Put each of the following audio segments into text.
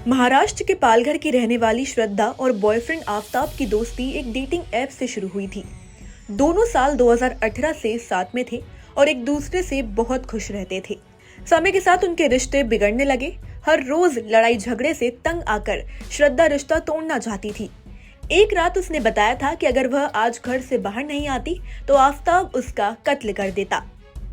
महाराष्ट्र के पालघर की रहने वाली श्रद्धा और बॉयफ्रेंड आफताब की दोस्ती एक डेटिंग ऐप से शुरू हुई थी। दोनों साल 2018 से साथ में थे और एक दूसरे से बहुत खुश रहते थे। समय के साथ उनके रिश्ते बिगड़ने लगे। हर रोज लड़ाई झगड़े से तंग आकर श्रद्धा रिश्ता तोड़ना चाहती थी। एक रात उसने बताया था कि अगर वह आज घर से बाहर नहीं आती तो आफताब उसका कत्ल कर देता।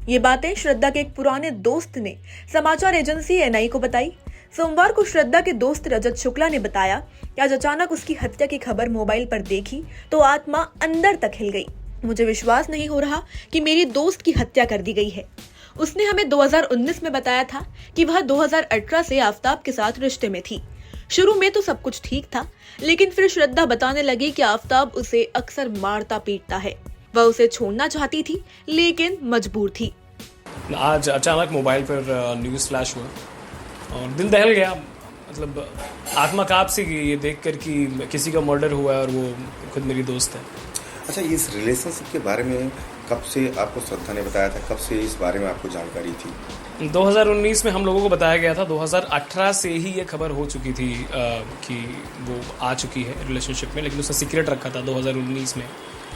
ये बातें श्रद्धा के एक पुराने दोस्त ने समाचार एजेंसी एनआई को बताई। सोमवार को श्रद्धा के दोस्त रजत शुक्ला ने बताया कि आज अचानक उसकी हत्या की खबर मोबाइल पर देखी तो आत्मा अंदर तक हिल गई। मुझे विश्वास नहीं हो रहा कि मेरी दोस्त की हत्या कर दी गई है। उसने हमें 2019 में बताया था कि वह 2018 से आफताब के साथ रिश्ते में थी। शुरू में तो सब कुछ ठीक था, लेकिन फिर श्रद्धा बताने लगी कि आफताब उसे अक्सर मारता पीटता है। वह उसे छोड़ना चाहती थी लेकिन मजबूर थी। आज अचानक मोबाइल पर न्यूज़ फ्लैश हुआ और दिल दहल गया। मतलब आत्मा कांप सी गई ये देखकर कि किसी का मर्डर हुआ है और वो खुद मेरी दोस्त है। अच्छा, इस रिलेशनशिप के बारे में कब से आपको श्रद्धा ने बताया था? कब से इस बारे में आपको जानकारी थी? 2019 में हम लोगों को बताया गया था। 2018 से ही ये खबर हो चुकी थी कि वो आ चुकी है रिलेशनशिप में, लेकिन उसने सीक्रेट रखा था। 2019 में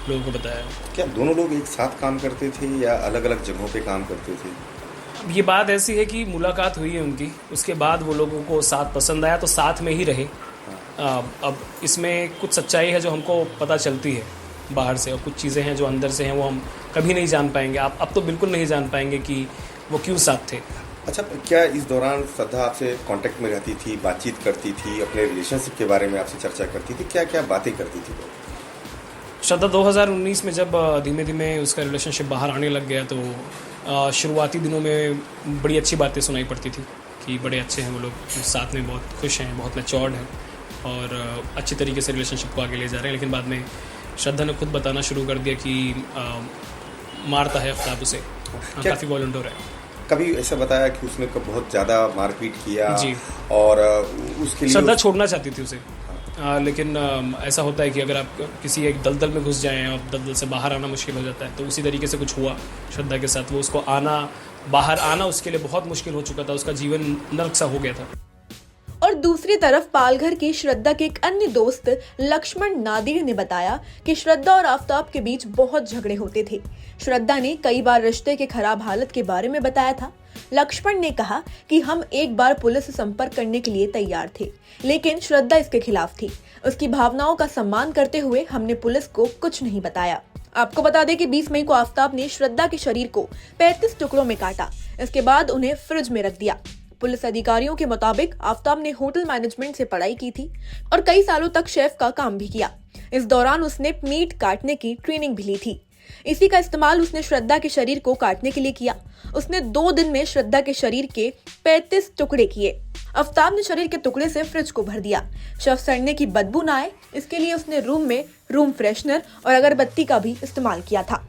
लोगों को बताया। क्या दोनों लोग एक साथ काम करते थे या अलग अलग जगहों पे काम करते थे? ये बात ऐसी है कि मुलाकात हुई है उनकी, उसके बाद वो लोगों को साथ पसंद आया तो साथ में ही रहे। अब इसमें कुछ सच्चाई है जो हमको पता चलती है बाहर से, और कुछ चीज़ें हैं जो अंदर से हैं वो हम कभी नहीं जान पाएंगे। अब तो बिल्कुल नहीं जान पाएंगे कि वो क्यों साथ थे। अच्छा, क्या इस दौरान श्रद्धा आपसे कांटेक्ट में रहती थी, बातचीत करती थी, अपने रिलेशनशिप के बारे में आपसे चर्चा करती थी? क्या क्या बातें करती थी वो? श्रद्धा 2019 में जब धीमे धीमे उसका रिलेशनशिप बाहर आने लग गया तो शुरुआती दिनों में बड़ी अच्छी बातें सुनाई पड़ती थी कि बड़े अच्छे हैं वो लोग, साथ में बहुत खुश हैं, बहुत मैच्योर्ड हैं और अच्छी तरीके से रिलेशनशिप को आगे ले जा रहे हैं। लेकिन बाद में श्रद्धा ने खुद बताना शुरू कर दिया कि मारता है आफताब उसे, काफ़ी वॉलंटियर है। कभी ऐसा बताया कि उसने बहुत ज़्यादा मारपीट किया जी, और उसके लिए श्रद्धा छोड़ना चाहती थी उसे। लेकिन ऐसा होता है कि अगर आप किसी एक दलदल में घुस जाएं और दलदल से बाहर आना मुश्किल हो जाता है, तो उसी तरीके से कुछ हुआ श्रद्धा के साथ। वो उसको बाहर आना उसके लिए बहुत मुश्किल हो चुका था, उसका जीवन नर्क सा हो गया था। और दूसरी तरफ पालघर की श्रद्धा के एक अन्य दोस्त लक्ष्मण नादिर ने बताया कि श्रद्धा और आफताब के बीच बहुत झगड़े होते थे। श्रद्धा ने कई बार रिश्ते के खराब हालत के बारे में बताया था। लक्ष्मण ने कहा कि हम एक बार पुलिस से संपर्क करने के लिए तैयार थे, लेकिन श्रद्धा इसके खिलाफ थी। उसकी भावनाओं का सम्मान करते हुए हमने पुलिस को कुछ नहीं बताया। आपको बता दें कि 20 मई को आफताब ने श्रद्धा के शरीर को 35 टुकड़ों में काटा। इसके बाद उन्हें फ्रिज में रख दिया। पुलिस अधिकारियों के मुताबिक आफताब ने होटल मैनेजमेंट से पढ़ाई की थी और कई सालों तक शेफ का काम भी किया। इस दौरान उसने मीट काटने की ट्रेनिंग भी ली थी। इसी का इस्तेमाल उसने श्रद्धा के शरीर को काटने के लिए किया। उसने 2 दिन में श्रद्धा के शरीर के 35 टुकड़े किए। आफताब ने शरीर के टुकड़े से फ्रिज को भर दिया। शव सड़ने की बदबू न आए इसके लिए उसने रूम में रूम फ्रेशनर और अगरबत्ती का भी इस्तेमाल किया था।